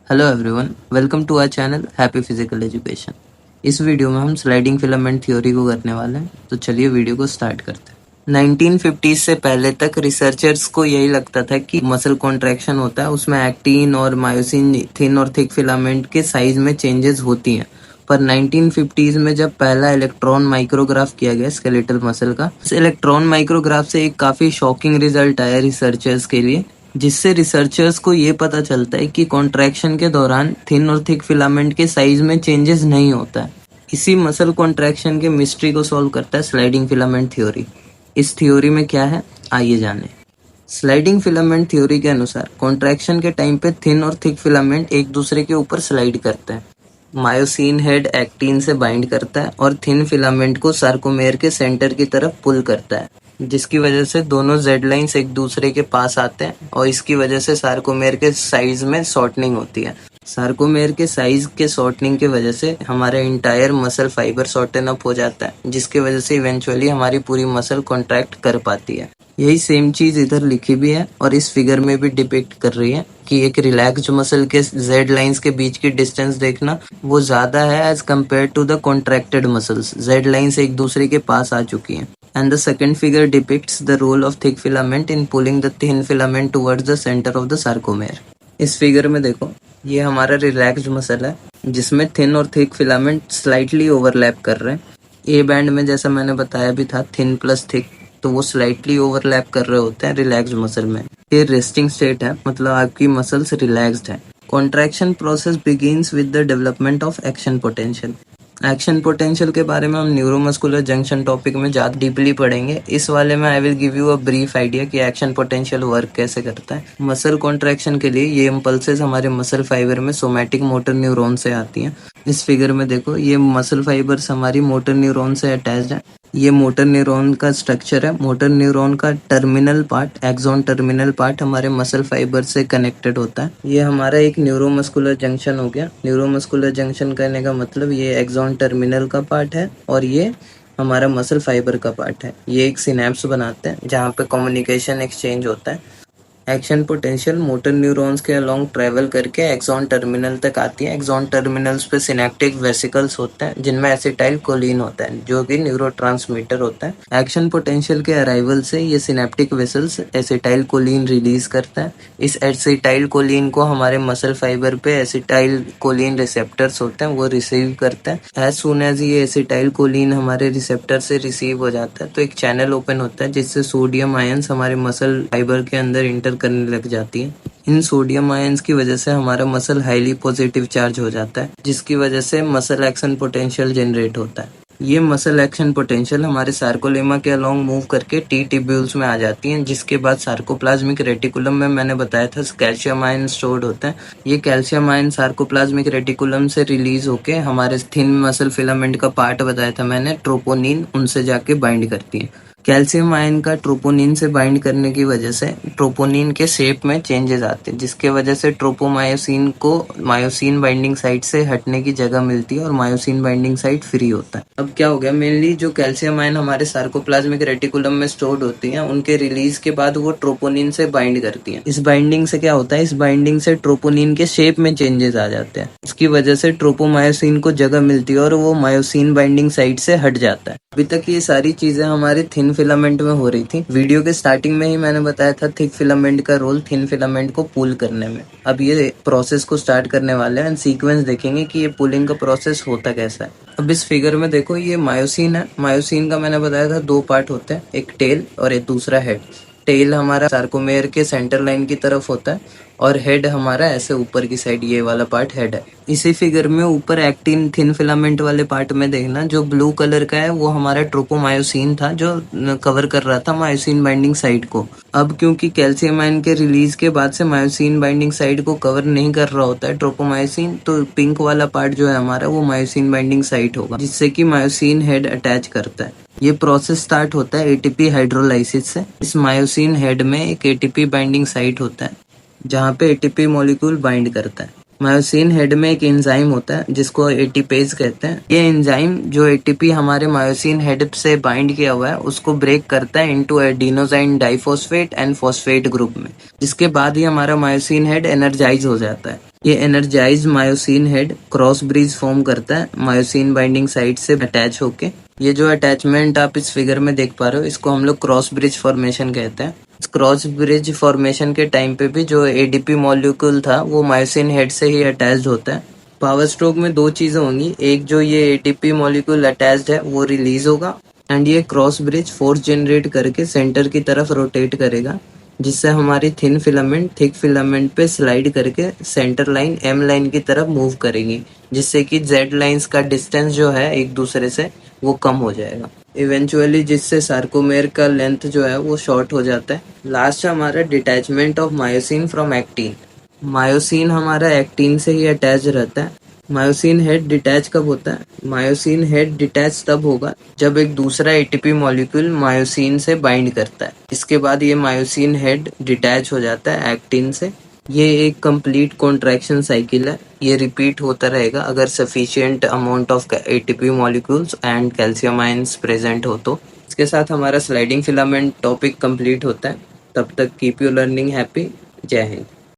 Hello everyone, welcome to our channel happy physical education. इस video में हम sliding filament theory को करने वाले हैं, तो चलिए वीडियो को स्टार्ट करते हैं। 1950 से पहले तक रिसर्चर्स को यही लगता था कि मसल कॉन्ट्रैक्शन होता है, उसमें एक्टिन और मायोसिन थिन और थिक फिलामेंट के साइज में चेंजेस होती हैं। पर 1950s में जब पहला इलेक्ट्रॉन माइक्रोग्राफ किया गया स्केलेटल मसल का, इस इलेक्ट्रॉन माइक्रोग्राफ से एक काफी शॉकिंग रिजल्ट आया रिसर्चर्स के लिए, जिससे रिसर्चर्स को ये पता चलता है कि कॉन्ट्रैक्शन के दौरान थिन और थिक फिलामेंट के साइज में चेंजेस नहीं होता है। इसी मसल कॉन्ट्रैक्शन के मिस्ट्री को सॉल्व करता है स्लाइडिंग फिलामेंट थ्योरी। इस थ्योरी में क्या है, आइए जाने। स्लाइडिंग फिलामेंट थ्योरी के अनुसार कॉन्ट्रैक्शन के टाइम पे थिन और थिक फिलामेंट एक दूसरे के ऊपर स्लाइड करते हैं। मायोसिन हेड एक्टिन से बाइंड करता है और थिन फिलामेंट को सार्कोमेर के सेंटर की तरफ पुल करता है, जिसकी वजह से दोनों जेड लाइंस एक दूसरे के पास आते हैं और इसकी वजह से सार्कोमेर के साइज में शॉर्टनिंग होती है। सार्कोमेर के साइज के शॉर्टनिंग की वजह से हमारा entire muscle fibre shorten up हो जाता है, जिसकी वजह से इवेंचुअली हमारी पूरी मसल कॉन्ट्रैक्ट कर पाती है। यही सेम चीज इधर लिखी भी है और इस फिगर में भी डिपिक्ट कर रही है कि एक रिलैक्स्ड मसल के जेड लाइंस के बीच की डिस्टेंस देखना, वो ज्यादा है as compare to the contracted muscles. Z lines एक दूसरे के पास आ चुकी हैं। And the second figure depicts the role of thick filament in pulling the thin filament towards the center of the sarcomere. इस फिगर में देखो, ये हमारा रिलैक्स्ड मसल है जिसमें थिन और थिक फिलामेंट स्लाइटली ओवरलैप कर रहे हैं। ए बैंड में जैसा मैंने बताया भी था, थिन प्लस थिक, तो वो स्लाइटली ओवरलैप कर रहे होते हैं रिलैक्स्ड मसल में। ये रेस्टिंग स्टेट है, मतलब आपकी मसल्स रिलैक्स्ड है। Contraction process begins with the development of action potential. Action potential के बारे में हम न्यूरोमस्कुलर जंक्शन टॉपिक में ज्यादा डीपली पढ़ेंगे। इस वाले में I will give you a brief idea कि एक्शन पोटेंशियल वर्क कैसे करता है। मसल कॉन्ट्रैक्शन के लिए ये इम्पल्सेस हमारे मसल फाइबर में सोमैटिक मोटर न्यूरॉन से आती हैं। इस फिगर में देखो, ये मसल फाइबर्स हमारी मोटर न्यूरॉन से अटैच्ड है। ये मोटर न्यूरॉन का स्ट्रक्चर है। मोटर न्यूरॉन का terminal part, axon terminal part, हमारे मसल फाइबर से कनेक्टेड होता है। ये हमारा एक न्यूरोमस्कुलर जंक्शन हो गया। न्यूरोमस्कुलर जंक्शन करने का मतलब ये एक्सॉन टर्मिनल का पार्ट है और ये हमारा मसल फाइबर का पार्ट है। ये एक सिनेप्स बनाते हैं जहाँ पे कम्युनिकेशन एक्सचेंज होता है। एक्शन पोटेंशियल मोटर न्यूरॉन्स के अलोंग ट्रेवल करके एक्सॉन टर्मिनल तक आती है। एक्सॉन टर्मिनल्स पे सिनेप्टिक वेसिकल्स होते हैं जिनमें एसिटाइल कोलिन होता है जो कि न्यूरोट्रांसमीटर होता है। एक्शन पोटेंशियल के अराइवल से ये synaptic vessels acetyl choline release करता है। इस एसिटाइल कोलिन को हमारे मसल फाइबर पे एसिटाइल कोलिन रिसेप्टर्स होते हैं, वो रिसीव करते हैं। एज सून एज ये एसिटाइल कोलिन हमारे रिसेप्टर से रिसीव हो जाता है तो एक चैनल ओपन होता है जिससे सोडियम आयंस हमारे मसल फाइबर के अंदर इंटर करने लग जाती है। इन सोडियम आयंस की वजह से हमारा मसल हाईली पॉजिटिव चार्ज हो जाता है, जिसकी वजह से मसल एक्शन पोटेंशियल जनरेट होता है। ये मसल एक्शन पोटेंशियल हमारे सार्कोलेमा के अलोंग मूव करके टी ट्यूब्यूल्स में आ जाती हैं, जिसके बाद सार्कोप्लाज्मिक रेटिकुलम में मैंने बताया था कैल्शियम आयन स्टोर्ड होते हैं। ये कैल्शियम आयन सार्कोप्लाज्मिक रेटिकुलम से रिलीज होके हमारे थिन मसल फिलामेंट का पार्ट बताया था मैंने, ट्रोपोनिन, उनसे जाके बाइंड करती है। कैल्शियम आयन का ट्रोपोनिन से बाइंड करने की वजह से ट्रोपोनिन के शेप में चेंजेस आते हैं, जिसके वजह से ट्रोपोमायोसिन को मायोसिन बाइंडिंग साइट से हटने की जगह मिलती है और मायोसिन बाइंडिंग साइट फ्री होता है। अब क्या हो गया, मेनली जो कैल्शियम आयन हमारे सार्कोप्लाज्मिक रेटिकुलम में स्टोर्ड होती हैं, उनके रिलीज के बाद वो ट्रोपोनिन से बाइंड करती हैं। इस बाइंडिंग से क्या होता है, इस बाइंडिंग से ट्रोपोनिन के शेप में चेंजेस आ जाते हैं। इसकी वजह से ट्रोपोमायोसिन को जगह मिलती है और वो मायोसिन बाइंडिंग साइट से हट जाता है। अभी तक ये सारी चीजें हमारे थिन फिलामेंट में हो रही थी। वीडियो के स्टार्टिंग में ही मैंने बताया था थिक फिलामेंट का रोल थिन फिलामेंट को पुल करने में। अब ये प्रोसेस को स्टार्ट करने वाले हैं एंड सीक्वेंस देखेंगे कि ये पुलिंग का प्रोसेस होता कैसा है। अब इस फिगर में देखो, ये मायोसिन है। मायोसिन का मैंने बताया था दो पार्ट होते हैं, एक टेल और एक दूसरा हेड। टेल हमारा सार्कोमेयर के सेंटर लाइन की तरफ होता है और हेड हमारा ऐसे ऊपर की साइड, ये वाला पार्ट हेड है। इसी फिगर में ऊपर एक्टिन थिन फिलामेंट वाले पार्ट में देखना, जो ब्लू कलर का है वो हमारा ट्रोपोमायोसिन था जो कवर कर रहा था मायोसिन बाइंडिंग साइट को। अब क्योंकि कैल्शियम आयन के रिलीज के बाद से मायोसिन बाइंडिंग साइट को कवर नहीं कर रहा होता है ट्रोपोमायोसिन, तो पिंक वाला पार्ट जो है हमारा वो मायोसिन बाइंडिंग साइट होगा, जिससे कि मायोसिन हेड अटैच करता है। ये प्रोसेस स्टार्ट होता है एटीपी हाइड्रोलाइसिस से। इस मायोसिन हेड में एक एटीपी बाइंडिंग साइट होता है जहाँ पे एटीपी मॉलिक्यूल बाइंड करता है। मायोसिन हेड में एक एंजाइम होता है जिसको एटीपेज कहते हैं। ये एंजाइम जो एटीपी हमारे मायोसिन हेड से बाइंड किया हुआ है उसको ब्रेक करता है into adenosine diphosphate and phosphate group में, जिसके बाद ही हमारा मायोसिन हेड एनर्जाइज हो जाता है। ये energise myosin head cross bridge form करता है मायोसिन बाइंडिंग साइट से अटैच होके। ये जो अटैचमेंट आप इस फिगर में देख पा रहे हो इसको हम लोग क्रॉस ब्रिज फॉर्मेशन कहते हैं। क्रॉस ब्रिज फॉर्मेशन के टाइम पे भी जो एडीपी मॉलिक्यूल था वो मायोसिन हेड से ही अटैच्ड होता है। पावर स्ट्रोक में दो चीजें होंगी, एक जो ये एटीपी मॉलिक्यूल अटैच्ड है वो रिलीज होगा एंड ये क्रॉस ब्रिज फोर्स जनरेट करके सेंटर की तरफ रोटेट करेगा, जिससे हमारी थिन फिलामेंट थिक फिलामेंट पे स्लाइड करके सेंटर लाइन एम लाइन की तरफ मूव करेगी, जिससे कि जेड लाइंस का डिस्टेंस जो है एक दूसरे से वो कम हो जाएगा इवेंचुअली, जिससे सार्कोमेर का लेंथ जो है वो शॉर्ट हो जाता है। लास्ट हमारा detachment of myosin from actin. Myosin हमारा एक्टिन से ही अटैच रहता है। मायोसिन हेड डिटैच कब होता है? मायोसिन हेड डिटैच तब होगा जब एक दूसरा एटीपी मॉलिक्यूल मायोसिन से बाइंड करता है। इसके बाद ये मायोसिन हेड डिटैच हो जाता है एक्टिन से। ये एक कंप्लीट कॉन्ट्रैक्शन साइकिल है, ये रिपीट होता रहेगा अगर sufficient amount of ATP molecules and calcium ions present हो तो। इसके साथ हमारा स्लाइडिंग फिलामेंट टॉपिक कंप्लीट होता है। तब तक कीप यू लर्निंग हैप्पी। जय हिंद।